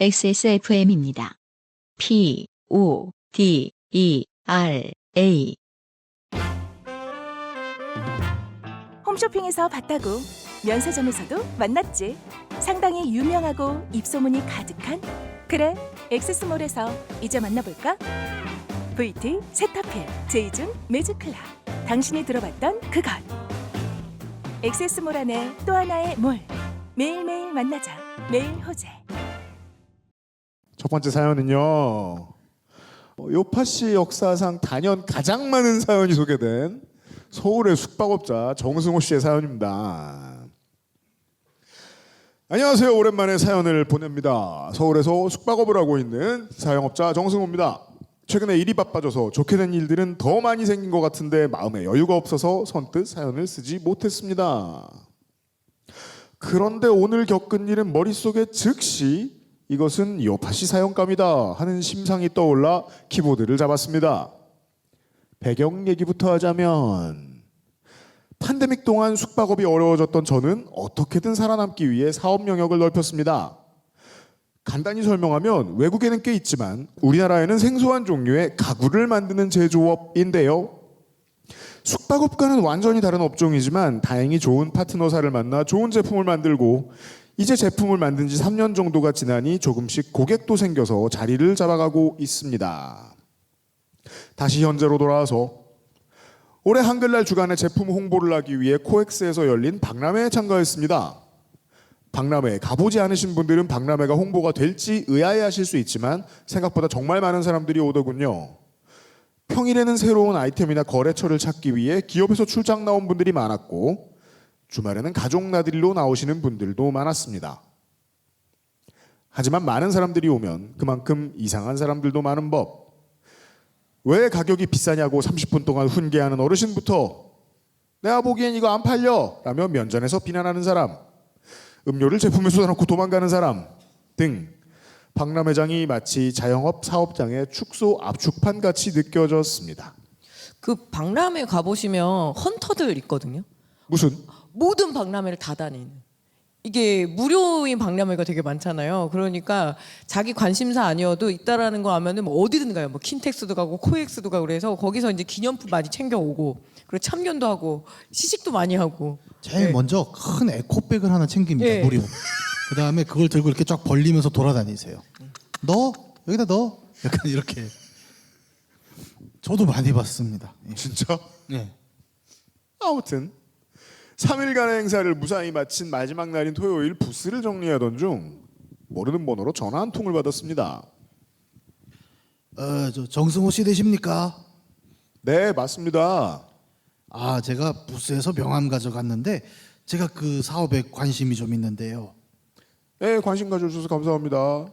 XSFM입니다. PODERA. 홈쇼핑에서 봤다고 면세점에서도 만났지. 상당히 유명하고 입소문이 가득한, 그래, 엑세스몰에서 이제 만나볼까? VT, 세타필, 제이준, 매직클라, 당신이 들어봤던 그것. 엑세스몰 안에 또 하나의 몰. 매일매일 만나자. 매일 호재. 첫 번째 사연은요, 요파시 역사상 단연 가장 많은 사연이 소개된 서울의 숙박업자 정승호 씨의 사연입니다. 안녕하세요. 오랜만에 사연을 보냅니다. 서울에서 숙박업을 하고 있는 사연업자 정승호입니다. 최근에 일이 바빠져서 좋게 된 일들은 더 많이 생긴 것 같은데 마음에 여유가 없어서 선뜻 사연을 쓰지 못했습니다. 그런데 오늘 겪은 일은 머릿속에 즉시 이것은 요파시 사연감이다 하는 심상이 떠올라 키보드를 잡았습니다. 배경 얘기부터 하자면, 팬데믹 동안 숙박업이 어려워졌던 저는 어떻게든 살아남기 위해 사업 영역을 넓혔습니다. 간단히 설명하면 외국에는 꽤 있지만 우리나라에는 생소한 종류의 가구를 만드는 제조업인데요. 숙박업과는 완전히 다른 업종이지만 다행히 좋은 파트너사를 만나 좋은 제품을 만들고, 이제 제품을 만든 지 3년 정도가 지나니 조금씩 고객도 생겨서 자리를 잡아가고 있습니다. 다시 현재로 돌아와서 올해 한글날 주간에 제품 홍보를 하기 위해 코엑스에서 열린 박람회에 참가했습니다. 박람회에 가보지 않으신 분들은 박람회가 홍보가 될지 의아해하실 수 있지만 생각보다 정말 많은 사람들이 오더군요. 평일에는 새로운 아이템이나 거래처를 찾기 위해 기업에서 출장 나온 분들이 많았고, 주말에는 가족 나들이로 나오시는 분들도 많았습니다. 하지만 많은 사람들이 오면 그만큼 이상한 사람들도 많은 법. 왜 가격이 비싸냐고 30분 동안 훈계하는 어르신부터 내가 보기엔 이거 안 팔려 라며 면전에서 비난하는 사람, 음료를 제품에 쏟아놓고 도망가는 사람 등 박람회장이 마치 자영업 사업장의 축소 압축판 같이 느껴졌습니다. 그 박람회 가보시면 헌터들 있거든요. 무슨? 모든 박람회를 다 다니는. 이게 무료인 박람회가 되게 많잖아요. 그러니까 자기 관심사 아니어도 있다라는 거 아면은 뭐 어디든 가요. 뭐 킨텍스도 가고 코엑스도 가고 그래서 거기서 이제 기념품 많이 챙겨오고, 그리고 참견도 하고 시식도 많이 하고. 제일 먼저 큰 에코백을 하나 챙깁니다. 무료. 그다음에 그걸 들고 이렇게 쫙 벌리면서 돌아다니세요. 너 여기다 넣어. 약간 이렇게. 저도 많이 봤습니다. 진짜? 네. 아무튼 3일간의 행사를 무사히 마친 마지막 날인 토요일 부스를 정리하던 중 모르는 번호로 전화 한 통을 받았습니다. 저 정승호 씨 되십니까? 네, 맞습니다. 아, 제가 부스에서 명함 가져갔는데 제가 그 사업에 관심이 좀 있는데요. 네, 관심 가져주셔서 감사합니다.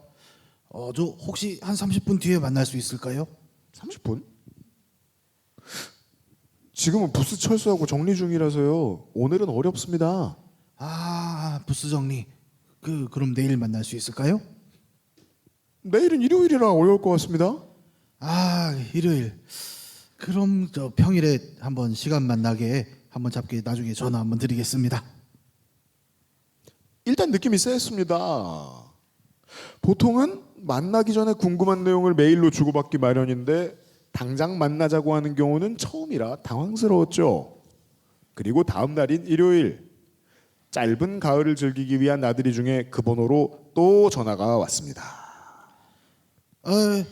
저 혹시 한 30분 뒤에 만날 수 있을까요? 30분? 지금은 부스 철수하고 정리 중이라서요. 오늘은 어렵습니다. 아, 부스 정리. 그럼 내일 만날 수 있을까요? 내일은 일요일이라 어려울 것 같습니다. 아, 일요일. 그럼 저 평일에 한번 시간 만나게 한번 잡게 나중에 전화 한번 드리겠습니다. 일단 느낌이 쎄했습니다. 보통은 만나기 전에 궁금한 내용을 메일로 주고받기 마련인데 당장 만나자고 하는 경우는 처음이라 당황스러웠죠. 그리고 다음 날인 일요일, 짧은 가을을 즐기기 위한 나들이 중에 그 번호로 또 전화가 왔습니다.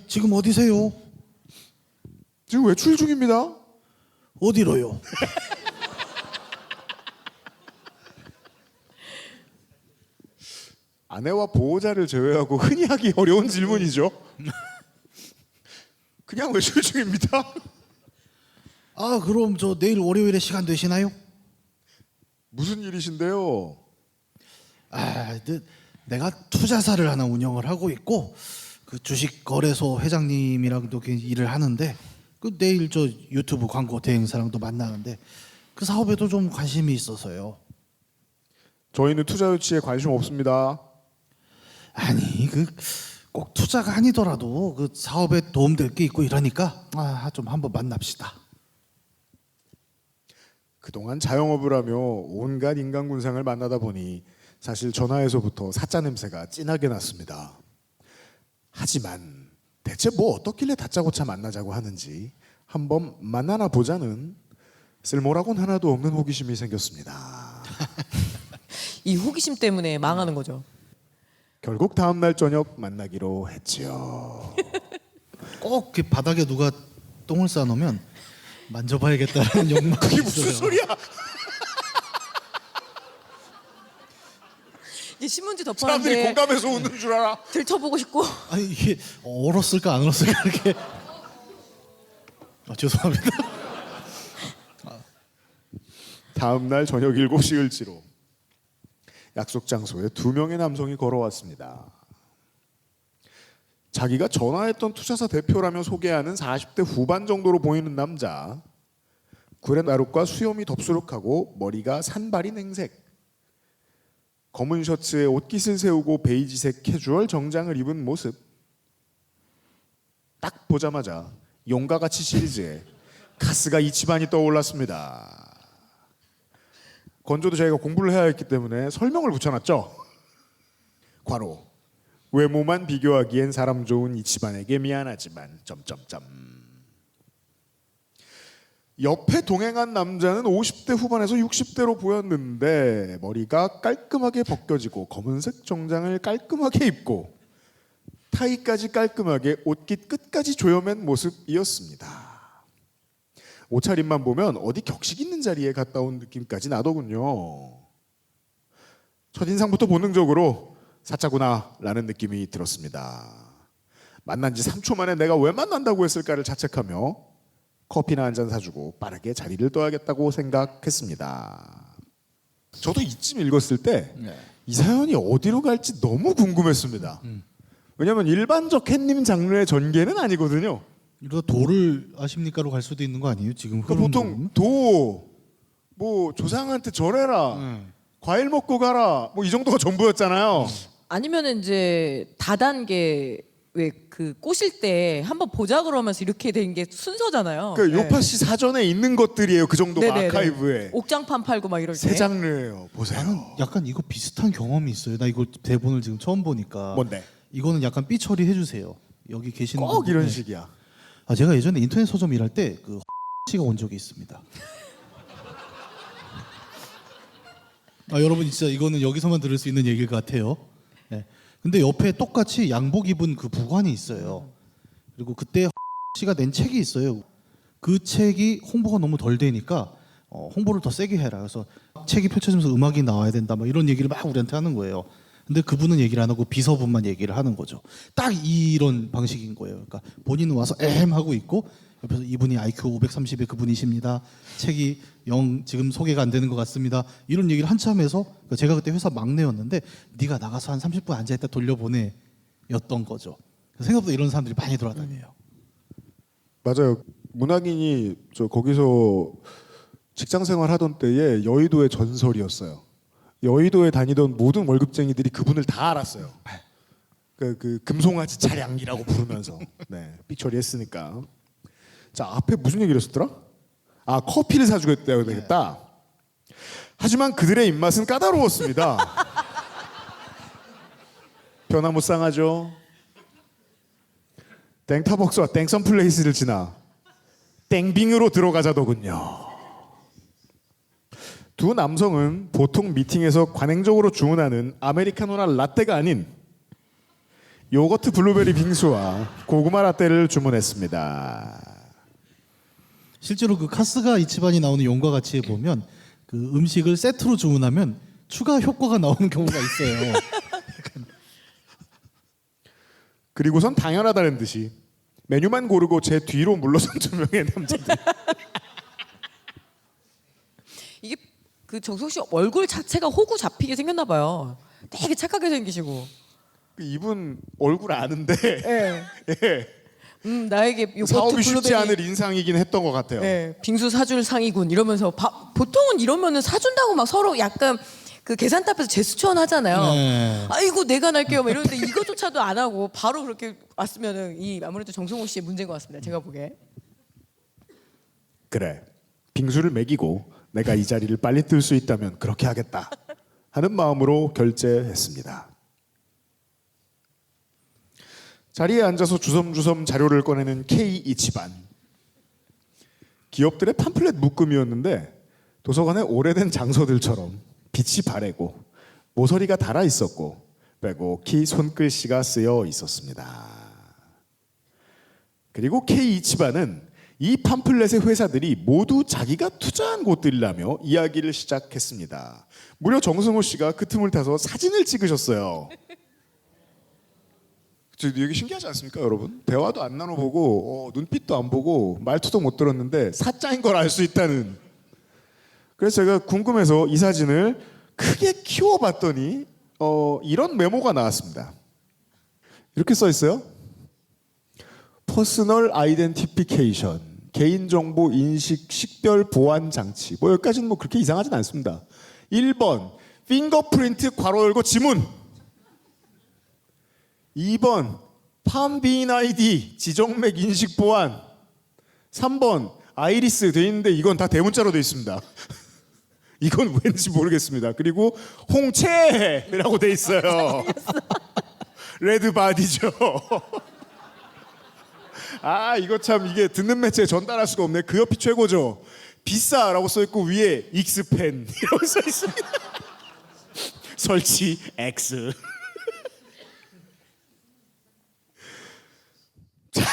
지금 어디세요? 지금 외출 중입니다. 어디로요? 아내와 보호자를 제외하고 흔히 하기 어려운 질문이죠. 그냥 외출 중입니다. 아, 그럼 저 내일 월요일에 시간 되시나요? 무슨 일이신데요? 내가 투자사를 하나 운영을 하고 있고 그 주식 거래소 회장님이랑도 일을 하는데 내일 저 유튜브 광고 대행사랑도 만나는데 그 사업에도 좀 관심이 있어서요. 저희는 투자 유치에 관심 없습니다. 아니 꼭 투자가 아니더라도 그 사업에 도움될 게 있고 이러니까 좀 한번 만납시다. 그동안 자영업을 하며 온갖 인간군상을 만나다 보니 사실 전화에서부터 사짜 냄새가 진하게 났습니다. 하지만 대체 뭐 어떻길래 다짜고짜 만나자고 하는지 한번 만나나 보자는 쓸모라고는 하나도 없는 호기심이 생겼습니다. 이 호기심 때문에 망하는 거죠. 결국 다음 날 저녁 만나기로 했지요. 꼭 그 바닥에 누가 똥을 싸놓으면 만져봐야겠다는 욕망이 그게 있어요. 무슨 소리야? 이제 신문지 사람들이 덮었는데 공감해서 웃는 줄 알아. 들춰보고 싶고 아니 이게 얼었을까 안 얼었을까 이렇게. 죄송합니다. 다음 날 저녁 7시 을지로 약속 장소에 2명의 남성이 걸어왔습니다. 자기가 전화했던 투자사 대표라며 소개하는 40대 후반 정도로 보이는 남자. 구레 나룻과 수염이 덥수룩하고 머리가 산발인 행색. 검은 셔츠에 옷깃을 세우고 베이지색 캐주얼 정장을 입은 모습. 딱 보자마자 용과 같이 시리즈에 가스가 이치반이 떠올랐습니다. 건조도 저희가 공부를 해야 했기 때문에 설명을 붙여놨죠. 괄호 외모만 비교하기엔 사람 좋은 이치반에게 미안하지만 점점점. 옆에 동행한 남자는 50대 후반에서 60대로 보였는데 머리가 깔끔하게 벗겨지고 검은색 정장을 깔끔하게 입고 타이까지 깔끔하게 옷깃 끝까지 조여맨 모습이었습니다. 옷차림만 보면 어디 격식 있는 자리에 갔다 온 느낌까지 나더군요. 첫인상부터 본능적으로 사짜구나 라는 느낌이 들었습니다. 만난 지 3초 만에 내가 왜 만난다고 했을까를 자책하며 커피나 한 잔 사주고 빠르게 자리를 떠야겠다고 생각했습니다. 저도 이쯤 읽었을 때 이 사연이 어디로 갈지 너무 궁금했습니다. 왜냐하면 일반적 캣님 장르의 전개는 아니거든요. 이러다 도를 아십니까로 갈 수도 있는 거 아니에요? 지금 그러니까 흐름 보통 보면? 도, 뭐 조상한테 절해라, 과일 먹고 가라, 뭐 이 정도가 전부였잖아요. 아니면은 이제 다단계 왜 그 꼬실 때 한번 보자 그러면서 이렇게 된 게 순서잖아요. 그 요파 씨 사전에 있는 것들이에요. 그 정도가 네네네. 아카이브에. 옥장판 팔고 막 이럴 때. 새 장르예요. 보세요. 나는 약간 이거 비슷한 경험이 있어요. 나 이거 대본을 지금 처음 보니까. 뭔데? 이거는 약간 삐 처리해 주세요. 여기 계시는 꼭 이런 분들. 식이야. 아 제가 예전에 인터넷 서점 일할 때 그 씨가 온 적이 있습니다. 아 여러분 진짜 이거는 여기서만 들을 수 있는 얘기일 것 같아요. 네. 근데 옆에 똑같이 양복 입은 그 부관이 있어요. 그리고 그때 씨가 낸 책이 있어요. 그 책이 홍보가 너무 덜 되니까 홍보를 더 세게 해라. 그래서 책이 펼쳐지면서 음악이 나와야 된다. 막 이런 얘기를 막 우리한테 하는 거예요. 근데 그분은 얘기를 안 하고 비서분만 얘기를 하는 거죠. 딱 이런 방식인 거예요. 그러니까 본인은 와서 하고 있고 옆에서 이분이 IQ 530의 그분이십니다. 책이 영 지금 소개가 안 되는 것 같습니다. 이런 얘기를 한참 해서 그러니까 제가 그때 회사 막내였는데 네가 나가서 한 30분 앉아있다 돌려보내였던 거죠. 생각보다 이런 사람들이 많이 돌아다녀요. 맞아요. 문학인이 저 거기서 직장 생활하던 때에 여의도의 전설이었어요. 여의도에 다니던 모든 월급쟁이들이 그분을 다 알았어요. 그 금송아지 차량이라고 부르면서 네, 삐처리했으니까. 자 앞에 무슨 얘기를 했었더라? 아 커피를 사주겠다고 되겠다. 하지만 그들의 입맛은 까다로웠습니다. 변화무쌍하죠. 땡타벅스와 땡썬플레이스를 지나 땡빙으로 들어가자더군요. 두 남성은 보통 미팅에서 관행적으로 주문하는 아메리카노나 라떼가 아닌 요거트 블루베리 빙수와 고구마 라떼를 주문했습니다. 실제로 그 카스가 이치반이 나오는 용과 같이에 보면 그 음식을 세트로 주문하면 추가 효과가 나오는 경우가 있어요. 그리고선 당연하다는 듯이 메뉴만 고르고 제 뒤로 물러선 2명의 남자들. 이게 그 정석 씨 얼굴 자체가 호구 잡히게 생겼나 봐요. 되게 착하게 생기시고. 이분 얼굴 아는데 예. 예, 나에게 요거트 사업이 쉽지 블루베리 않을 인상이긴 했던 것 같아요. 예, 빙수 사줄 상이군 이러면서 보통은 이러면은 사준다고 막 서로 약간 그 계산대 앞에서 제스처는 하잖아요. 네. 아이고 내가 낼게요. 막 이러는데 이것조차도 안 하고 바로 그렇게 왔으면은 이 아무래도 정성호 씨의 문제인 것 같습니다. 제가 보기에. 그래, 빙수를 먹이고 내가 이 자리를 빨리 뜰 수 있다면 그렇게 하겠다 하는 마음으로 결제했습니다. 자리에 앉아서 주섬주섬 자료를 꺼내는 K 이치반. 기업들의 팜플렛 묶음이었는데 도서관의 오래된 장서들처럼 빛이 바래고 모서리가 달아 있었고 빼곡히 손글씨가 쓰여 있었습니다. 그리고 K 이치반은 이 팜플렛의 회사들이 모두 자기가 투자한 곳들이라며 이야기를 시작했습니다. 무려 정승호 씨가 그 틈을 타서 사진을 찍으셨어요. 여기 신기하지 않습니까, 여러분? 대화도 안 나눠보고 눈빛도 안 보고 말투도 못 들었는데 사자인 걸 알 수 있다는. 그래서 제가 궁금해서 이 사진을 크게 키워봤더니 이런 메모가 나왔습니다. 이렇게 써 있어요. 퍼스널 아이덴티피케이션, 개인정보 인식 식별 보안 장치. 뭐 여기까지는 뭐 그렇게 이상하진 않습니다. 1번 핑거프린트 괄호 열고 지문. 2번 팜비인 아이디 지정맥 인식 보안. 3번 아이리스 돼 있는데 이건 다 대문자로 돼 있습니다. 이건 왠지 모르겠습니다. 그리고 홍채라고 돼 있어요. 레드 바디죠. 아 이거 참 이게 듣는 매체에 전달할 수가 없네. 그 옆이 최고죠. 비싸라고 써 있고 위에 익스펜 이라고 써 있습니다. 설치 X. 자,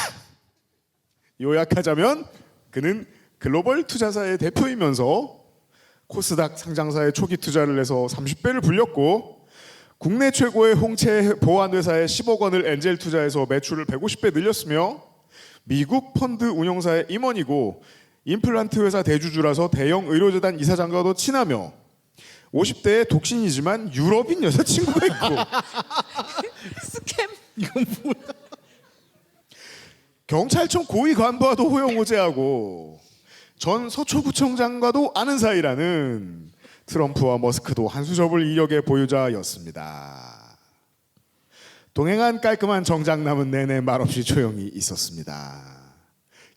요약하자면 그는 글로벌 투자사의 대표이면서 코스닥 상장사의 초기 투자를 해서 30배를 불렸고 국내 최고의 홍채 보안 회사에 10억 원을 엔젤 투자해서 매출을 150배 늘렸으며 미국 펀드 운용사의 임원이고 임플란트 회사 대주주라서 대형 의료재단 이사장과도 친하며 50대의 독신이지만 유럽인 여자친구가 있고 스캠. 이건 뭐야? 경찰청 고위 간부와도 호영호제하고 전 서초구청장과도 아는 사이라는 트럼프와 머스크도 한 수 접을 이력의 보유자였습니다. 동행한 깔끔한 정장남은 내내 말없이 조용히 있었습니다.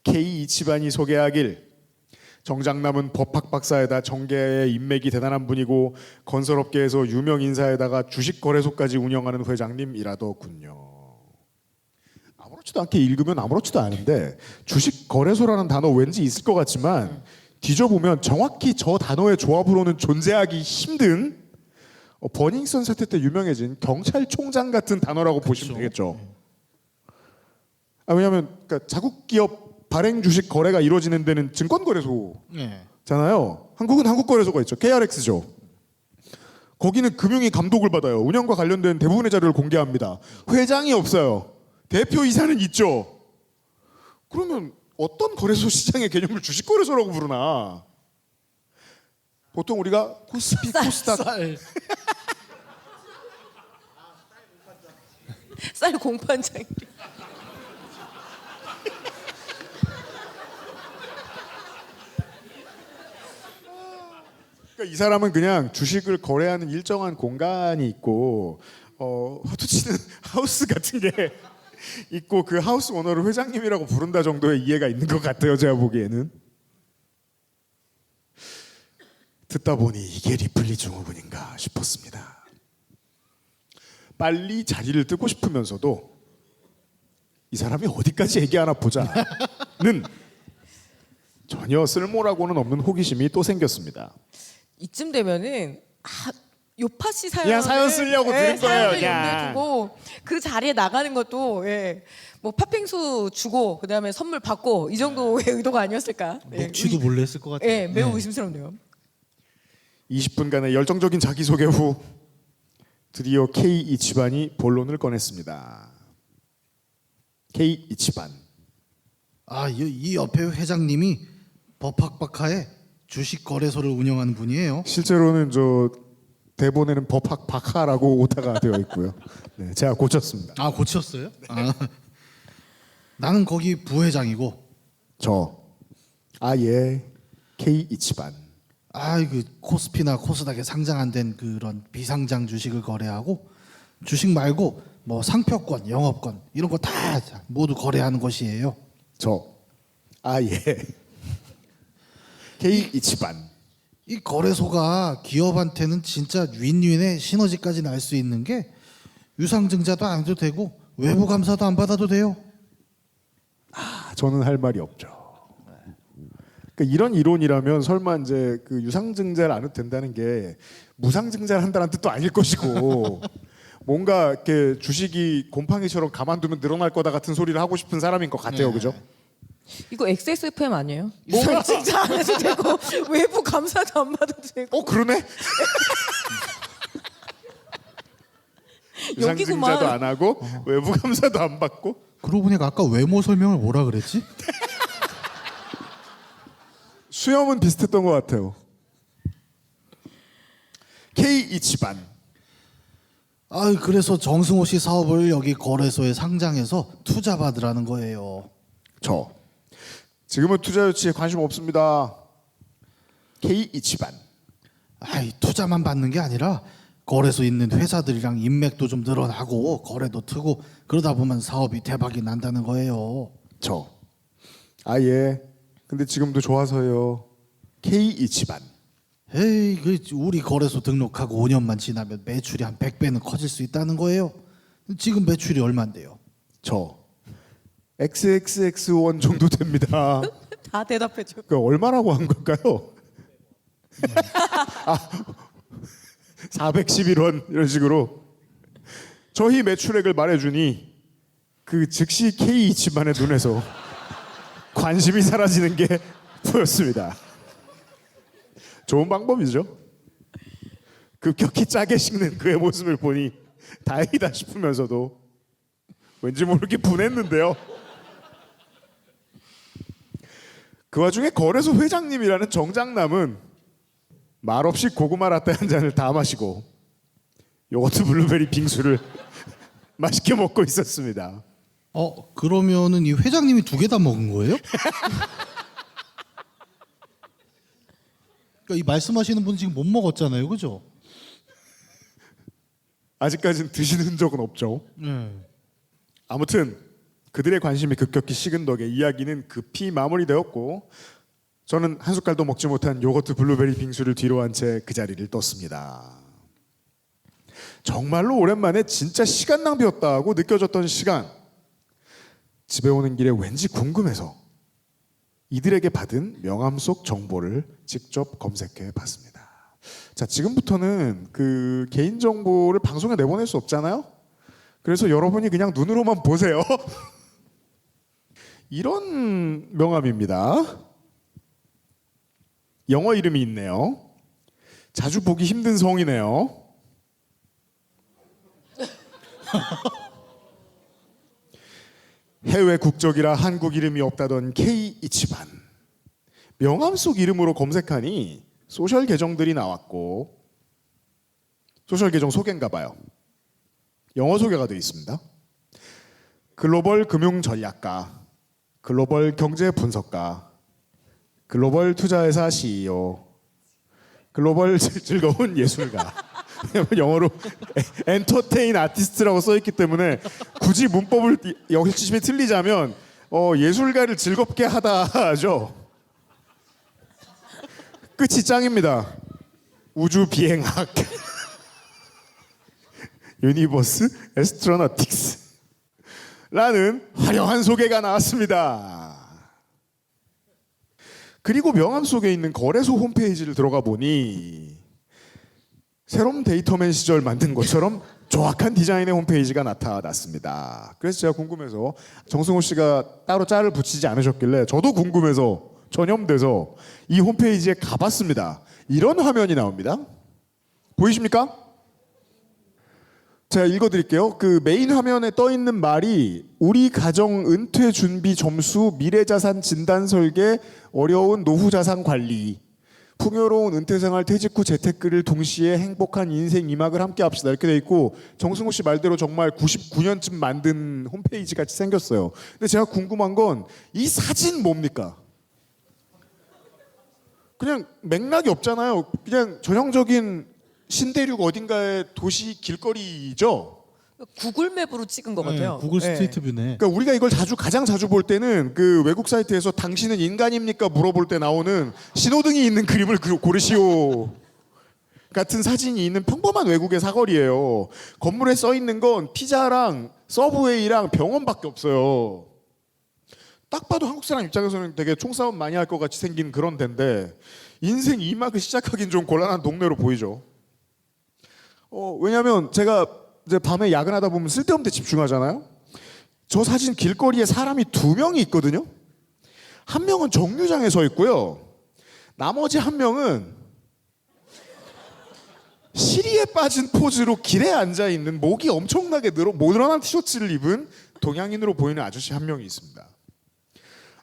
K 이치반이 소개하길 정장남은 법학 박사에다 정계의 인맥이 대단한 분이고 건설업계에서 유명 인사에다가 주식거래소까지 운영하는 회장님이라더군요. 아무렇지도 않게 읽으면 아무렇지도 않은데 주식거래소라는 단어 왠지 있을 것 같지만 뒤져보면 정확히 저 단어의 조합으로는 존재하기 힘든 버닝썬 사태 때 유명해진 경찰총장 같은 단어라고 보시면 되겠죠. 왜냐하면 그러니까 자국 기업 발행 주식 거래가 이루어지는 데는 증권거래소잖아요. 네. 한국은 한국거래소가 있죠. KRX죠. 거기는 금융위 감독을 받아요. 운영과 관련된 대부분의 자료를 공개합니다. 회장이 없어요. 대표이사는 있죠. 그러면 어떤 거래소 시장의 개념을 주식거래소라고 부르나? 보통 우리가 코스피, 코스닥 쌀 공판장. 그러니까 이 사람은 그냥 주식을 거래하는 일정한 공간이 있고 허투치는 하우스 같은 게 있고 그 하우스 오너를 회장님이라고 부른다 정도의 이해가 있는 것 같아요. 제가 보기에는. 듣다 보니 이게 리플리 증후군인가 싶었습니다. 빨리 자리를 뜨고 싶으면서도 이 사람이 어디까지 얘기하나 보자는 전혀 쓸모라고는 없는 호기심이 또 생겼습니다. 이쯤 되면은 요파 씨 사연 그냥 사연 쓰려고 들은 거예요, 그냥. 염두에 두고 그 자리에 나가는 것도 뭐 팥빙수 주고 그다음에 선물 받고 이 정도의 의도가 아니었을까? 녹취도 몰래 했을 것 같아요. 매우 의심스럽네요. 20분간의 열정적인 자기소개 후 드디어 K 이치반이 본론을 꺼냈습니다. K 이치반. 이 옆에 회장님이 법학박하에 주식 거래소를 운영하는 분이에요. 실제로는 저 대본에는 법학 박하라고 오타가 되어 있고요. 네, 제가 고쳤습니다. 고쳤어요? 나는 거기 부회장이고. 예, K 이치반. 그 코스피나 코스닥에 상장 안 된 그런 비상장 주식을 거래하고 주식 말고 뭐 상표권, 영업권 이런 거 다 모두 거래하는 것이에요. 예, K 이치반. 이 거래소가 기업한테는 진짜 윈윈의 시너지까지 날 수 있는 게 유상증자도 안 해도 되고 외부 감사도 안 받아도 돼요? 저는 할 말이 없죠. 그러니까 이런 이론이라면 설마 이제 그 유상증자를 안 해도 된다는 게 무상증자를 한다는 뜻도 아닐 것이고 뭔가 이렇게 주식이 곰팡이처럼 가만두면 늘어날 거다 같은 소리를 하고 싶은 사람인 것 같아요, 네. 그죠? 이거 XSFM 아니에요? 유상증자 안 해도 되고 외부 감사도 안 받아도 되고 그러네. 여기구만. 유상증자도 안 하고 외부 감사도 안 받고. 그러고 보니까 아까 외모 설명을 뭐라 그랬지? 수염은 비슷했던 것 같아요. K 이치반. 그래서 정승호 씨 사업을 여기 거래소에 상장해서 투자 받으라는 거예요. 지금은 투자 유치에 관심 없습니다. K 이치반. 투자만 받는 게 아니라 거래소 있는 회사들이랑 인맥도 좀 늘어나고 거래도 트고 그러다 보면 사업이 대박이 난다는 거예요. 예. 근데 지금도 좋아서요. K 이치반. 우리 거래소 등록하고 5년만 지나면 매출이 한 100배는 커질 수 있다는 거예요. 지금 매출이 얼마인데요? XXX1 정도 됩니다. 다 대답해줘. 그 얼마라고 한 걸까요? 411원 이런 식으로 저희 매출액을 말해주니 그 즉시 K 이치반의 눈에서 관심이 사라지는 게 보였습니다. 좋은 방법이죠. 급격히 짜게 식는 그의 모습을 보니 다행이다 싶으면서도 왠지 모르게 분했는데요. 그 와중에 거래소 회장님이라는 정장남은 말없이 고구마 라떼 한 잔을 다 마시고 요거트 블루베리 빙수를 맛있게 먹고 있었습니다. 그러면은 이 회장님이 2개 다 먹은 거예요? 그러니까 이 말씀하시는 분 지금 못 먹었잖아요, 그죠? 아직까지는 드시는 흔적은 없죠. 네. 아무튼 그들의 관심이 급격히 식은 덕에 이야기는 급히 마무리되었고 저는 한 숟갈도 먹지 못한 요거트 블루베리 빙수를 뒤로 한 채 그 자리를 떴습니다. 정말로 오랜만에 진짜 시간 낭비였다고 느껴졌던 시간. 집에 오는 길에 왠지 궁금해서 이들에게 받은 명함 속 정보를 직접 검색해 봤습니다. 자, 지금부터는 그 개인 정보를 방송에 내보낼 수 없잖아요. 그래서 여러분이 그냥 눈으로만 보세요. 이런 명함입니다. 영어 이름이 있네요. 자주 보기 힘든 성이네요. 해외 국적이라 한국 이름이 없다던 K 이치반. 명함 속 이름으로 검색하니 소셜 계정들이 나왔고 소셜 계정 소개인가 봐요. 영어 소개가 되어 있습니다. 글로벌 금융 전략가, 글로벌 경제 분석가, 글로벌 투자회사 CEO, 글로벌 즐거운 예술가. 영어로 엔터테인 아티스트라고 써있기 때문에 굳이 문법을 열심히 틀리자면 예술가를 즐겁게 하다죠. 끝이 짱입니다. 우주 비행학, 유니버스 에스트로너틱스라는 화려한 소개가 나왔습니다. 그리고 명함 속에 있는 거래소 홈페이지를 들어가 보니 새로운 데이터맨 시절 만든 것처럼 조악한 디자인의 홈페이지가 나타났습니다. 그래서 제가 궁금해서 정승호 씨가 따로 짤을 붙이지 않으셨길래 저도 궁금해서 전염돼서 이 홈페이지에 가봤습니다. 이런 화면이 나옵니다. 보이십니까? 제가 읽어드릴게요. 그 메인 화면에 떠 있는 말이 우리 가정 은퇴 준비 점수 미래자산 진단 설계 어려운 노후 자산 관리 풍요로운 은퇴생활 퇴직 후 재테크를 동시에 행복한 인생 2막을 함께 합시다 이렇게 돼 있고 정승호 씨 말대로 정말 99년쯤 만든 홈페이지 같이 생겼어요. 근데 제가 궁금한 건 이 사진 뭡니까? 그냥 맥락이 없잖아요. 그냥 전형적인 신대륙 어딘가의 도시 길거리죠. 구글맵으로 찍은 것 같아요. 구글 스트리트 뷰네. 그러니까 우리가 이걸 가장 자주 볼 때는 그 외국 사이트에서 당신은 인간입니까 물어볼 때 나오는 신호등이 있는 그림을 고르시오 같은 사진이 있는 평범한 외국의 사거리예요. 건물에 써 있는 건 피자랑 서브웨이랑 병원밖에 없어요. 딱 봐도 한국 사람 입장에서는 되게 총싸움 많이 할 것 같이 생긴 그런 데인데 인생 2막을 시작하긴 좀 곤란한 동네로 보이죠. 왜냐하면 제가 이제 밤에 야근하다 보면 쓸데없는 데 집중하잖아요. 저 사진 길거리에 사람이 2명이 있거든요. 한 명은 정류장에 서 있고요. 나머지 한 명은 시리에 빠진 포즈로 길에 앉아 있는 목이 엄청나게 모던한 티셔츠를 입은 동양인으로 보이는 아저씨 한 명이 있습니다.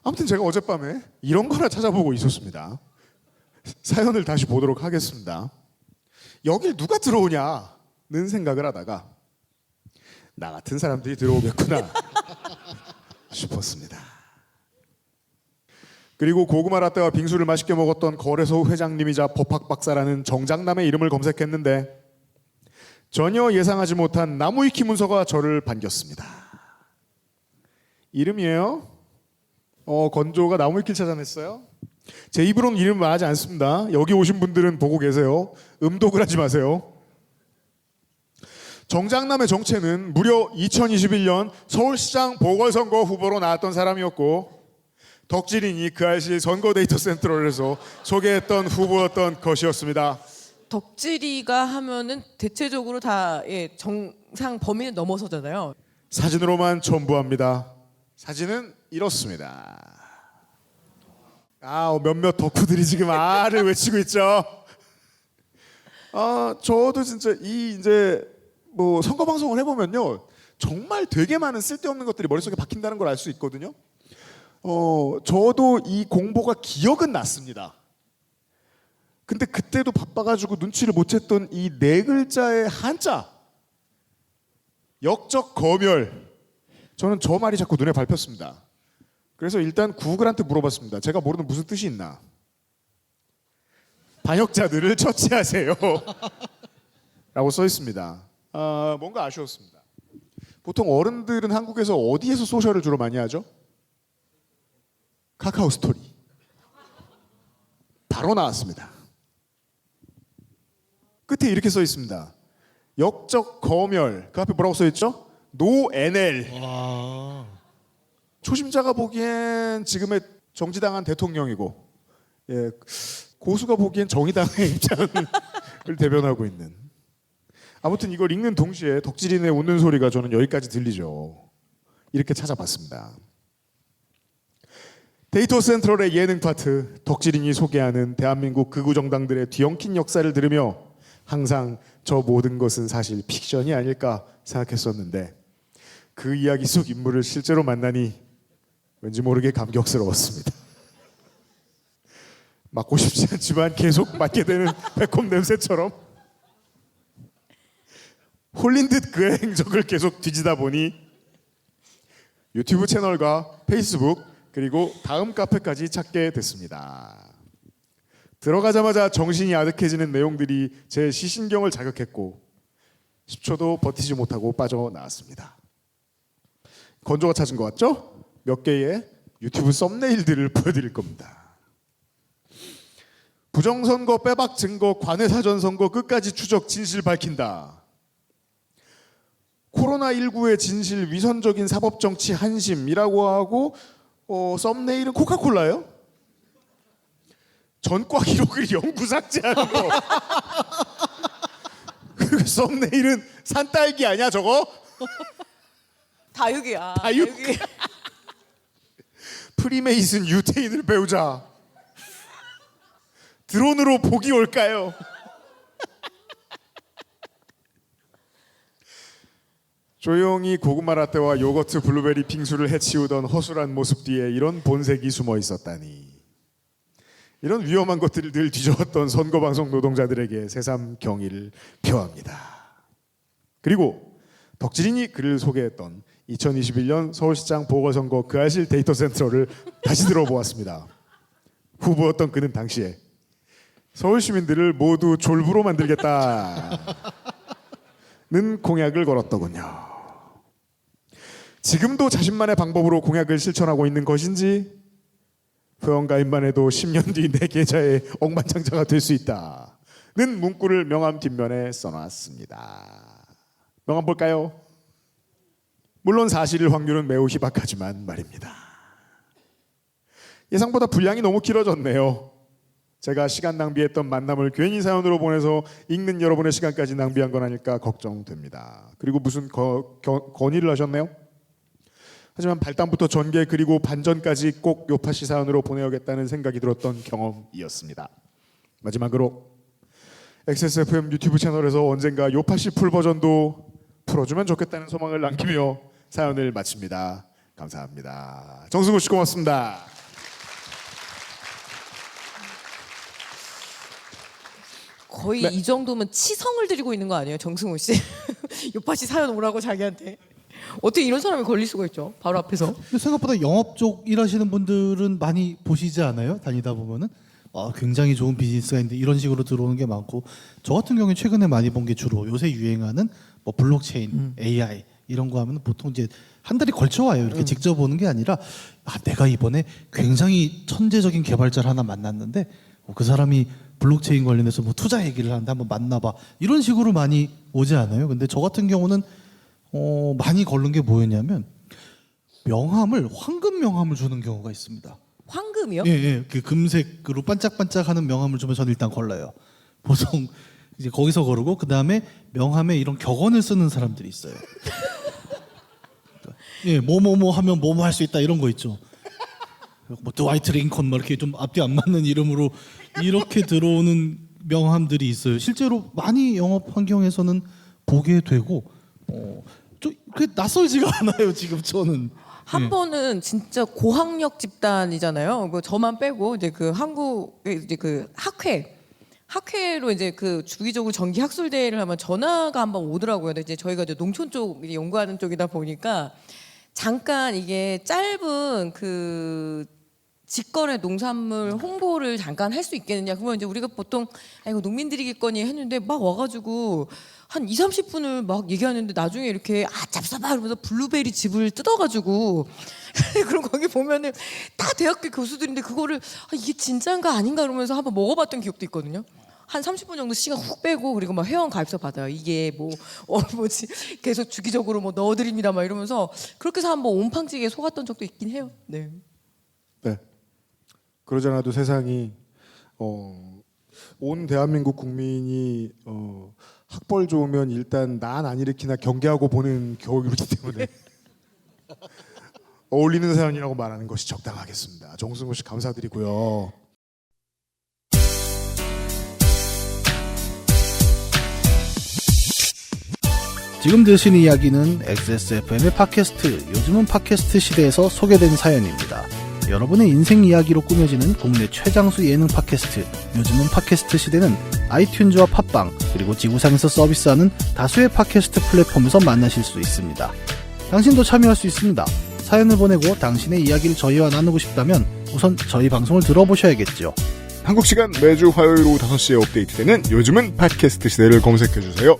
아무튼 제가 어젯밤에 이런 거나 찾아보고 있었습니다. 사연을 다시 보도록 하겠습니다. 여길 누가 들어오냐는 생각을 하다가 나 같은 사람들이 들어오겠구나 싶었습니다. 그리고 고구마 라떼와 빙수를 맛있게 먹었던 거래소 회장님이자 법학 박사라는 정장남의 이름을 검색했는데 전혀 예상하지 못한 나무위키 문서가 저를 반겼습니다. 이름이에요. 건조가 나무위키를 찾아냈어요. 제 입으로는 이름 말하지 않습니다. 여기 오신 분들은 보고 계세요. 음독을 하지 마세요. 정장남의 정체는 무려 2021년 서울시장 보궐선거 후보로 나왔던 사람이었고 덕질인이 그 알실 선거 데이터 센트럴에서 소개했던 후보였던 것이었습니다. 덕질이가 하면은 대체적으로 다 정상 범위는 넘어서잖아요. 사진으로만 첨부합니다. 사진은 이렇습니다. 몇몇 덕후들이 지금 아를 외치고 있죠. 저도 진짜 이제 뭐 선거 방송을 해보면요, 정말 되게 많은 쓸데없는 것들이 머릿속에 박힌다는 걸 알 수 있거든요. 저도 이 공보가 기억은 났습니다. 근데 그때도 바빠가지고 눈치를 못 챘던 이 4글자의 한자 역적 검열, 저는 저 말이 자꾸 눈에 밟혔습니다. 그래서 일단 구글한테 물어봤습니다. 제가 모르는 무슨 뜻이 있나? 반역자들을 처치하세요 라고 써 있습니다. 뭔가 아쉬웠습니다. 보통 어른들은 한국에서 어디에서 소셜을 주로 많이 하죠? 카카오 스토리. 바로 나왔습니다. 끝에 이렇게 써 있습니다. 역적 검열. 그 앞에 뭐라고 써 있죠? 노 NL. 초심자가 보기엔 지금의 정지당한 대통령이고, 고수가 보기엔 정의당의 입장을 대변하고 있는. 아무튼 이걸 읽는 동시에 덕질인의 웃는 소리가 저는 여기까지 들리죠. 이렇게 찾아봤습니다. 데이터 센트럴의 예능 파트, 덕질인이 소개하는 대한민국 극우 정당들의 뒤엉킨 역사를 들으며 항상 저 모든 것은 사실 픽션이 아닐까 생각했었는데 그 이야기 속 인물을 실제로 만나니 왠지 모르게 감격스러웠습니다. 맡고 싶지 않지만 계속 맡게 되는 배꼽 냄새처럼 홀린 듯 그의 행적을 계속 뒤지다 보니 유튜브 채널과 페이스북 그리고 다음 카페까지 찾게 됐습니다. 들어가자마자 정신이 아득해지는 내용들이 제 시신경을 자극했고 10초도 버티지 못하고 빠져나왔습니다. 건조가 찾은 것 같죠? 몇 개의 유튜브 썸네일들을 보여드릴 겁니다. 부정선거 빼박 증거 관외사전선거 끝까지 추적 진실 밝힌다. 코로나19의 진실 위선적인 사법정치 한심이라고 하고 썸네일은 코카콜라예요? 전과 기록을 영구 삭제하는 거. 그 썸네일은 산딸기 아니야 저거? 다육이야. 다육. 프리메이슨 유태인을 배우자. 드론으로 복이 올까요? 조용히 고구마 라떼와 요거트 블루베리 빙수를 해치우던 허술한 모습 뒤에 이런 본색이 숨어 있었다니. 이런 위험한 것들을 늘 뒤져왔던 선거방송 노동자들에게 새삼 경의를 표합니다. 그리고 덕질인이 그를 소개했던 2021년 서울시장 보궐선거 그 알실 데이터 센트럴을 다시 들어보았습니다. 후보였던 그는 당시에 서울 시민들을 모두 졸부로 만들겠다는 공약을 걸었더군요. 지금도 자신만의 방법으로 공약을 실천하고 있는 것인지 회원가입만 해도 10년 뒤 내 계좌에 억만장자가 될 수 있다는 문구를 명함 뒷면에 써놨습니다. 명함 볼까요? 물론 사실일 확률은 매우 희박하지만 말입니다. 예상보다 분량이 너무 길어졌네요. 제가 시간 낭비했던 만남을 괜히 사연으로 보내서 읽는 여러분의 시간까지 낭비한 건 아닐까 걱정됩니다. 그리고 무슨 건의를 하셨네요? 하지만 발단부터 전개 그리고 반전까지 꼭 요파시 사연으로 보내야겠다는 생각이 들었던 경험이었습니다. 마지막으로 XSFM 유튜브 채널에서 언젠가 요파시 풀 버전도 풀어주면 좋겠다는 소망을 남기며 사연을 마칩니다. 감사합니다. 정승우 씨 고맙습니다. 거의 네. 이 정도면 치성을 드리고 있는 거 아니에요, 정승호 씨? 요파시 사연 오라고 자기한테. 어떻게 이런 사람이 걸릴 수가 있죠? 바로 앞에서. 근데 생각보다 영업 쪽 일하시는 분들은 많이 보시지 않아요? 다니다 보면은 굉장히 좋은 비즈니스가 있는데 이런 식으로 들어오는 게 많고, 저 같은 경우에 최근에 많이 본 게 주로 요새 유행하는 뭐 블록체인, AI 이런 거 하면 보통 이제 한 달이 걸쳐 와요. 이렇게 직접 보는 게 아니라 내가 이번에 굉장히 천재적인 개발자를 하나 만났는데 그 사람이 블록체인 관련해서 뭐 투자 얘기를 하는데 한번 만나봐, 이런 식으로 많이 오지 않아요? 근데 저 같은 경우는 많이 걸른 게 뭐였냐면 명함을, 황금 명함을 주는 경우가 있습니다. 황금이요? 예, 그 금색으로 반짝반짝하는 명함을 주면 저는 일단 걸러요. 보통 이제 거기서 거르고, 그 다음에 명함에 이런 격언을 쓰는 사람들이 있어요. 예, 뭐뭐뭐 하면 뭐뭐 할 수 있다 이런 거 있죠. 뭐 드와이트 링컨 뭐 이렇게 좀 앞뒤 안 맞는 이름으로 이렇게 들어오는 명함들이 있어요. 실제로 많이 영업 환경에서는 보게 되고, 좀 그게 낯설지가 않아요 지금 저는. 한 번은 진짜 고학력 집단이잖아요. 뭐 저만 빼고 이제 그 한국의 이제 그 학회로 이제 그 주기적으로 정기 학술 대회를 하면 전화가 한번 오더라고요. 근데 이제 저희가 이제 농촌 쪽 이제 연구하는 쪽이다 보니까 잠깐 이게 짧은 그 직거래 농산물 홍보를 잠깐 할 수 있겠느냐. 그러면 이제 우리가 보통 이거 농민들이겠거니 했는데 막 와가지고 한 20-30분을 막 얘기하는데 나중에 이렇게 잡숴봐 이러면서 블루베리 즙을 뜯어가지고 그럼 거기 보면은 다 대학교 교수들인데 그거를 이게 진짜인가 아닌가 그러면서 한번 먹어봤던 기억도 있거든요. 한 30분 정도 시간 훅 빼고, 그리고 막 회원 가입서 받아요. 이게 뭐 뭐지 계속 주기적으로 뭐 넣어드립니다 막 이러면서 그렇게 해서 한번 온팡지게 속았던 적도 있긴 해요. 네. 네. 그러지 않아도 세상이 온 대한민국 국민이 학벌 좋으면 일단 난 안 일으키나 경계하고 보는 교육이기 때문에 어울리는 사연이라고 말하는 것이 적당하겠습니다. 정승우 씨 감사드리고요. 지금 들으신 이야기는 XSFM의 팟캐스트, 요즘은 팟캐스트 시대에서 소개된 사연입니다. 여러분의 인생 이야기로 꾸며지는 국내 최장수 예능 팟캐스트, 요즘은 팟캐스트 시대는 아이튠즈와 팟빵, 그리고 지구상에서 서비스하는 다수의 팟캐스트 플랫폼에서 만나실 수 있습니다. 당신도 참여할 수 있습니다. 사연을 보내고 당신의 이야기를 저희와 나누고 싶다면 우선 저희 방송을 들어보셔야겠죠. 한국 시간 매주 화요일 오후 5시에 업데이트되는 요즘은 팟캐스트 시대를 검색해주세요.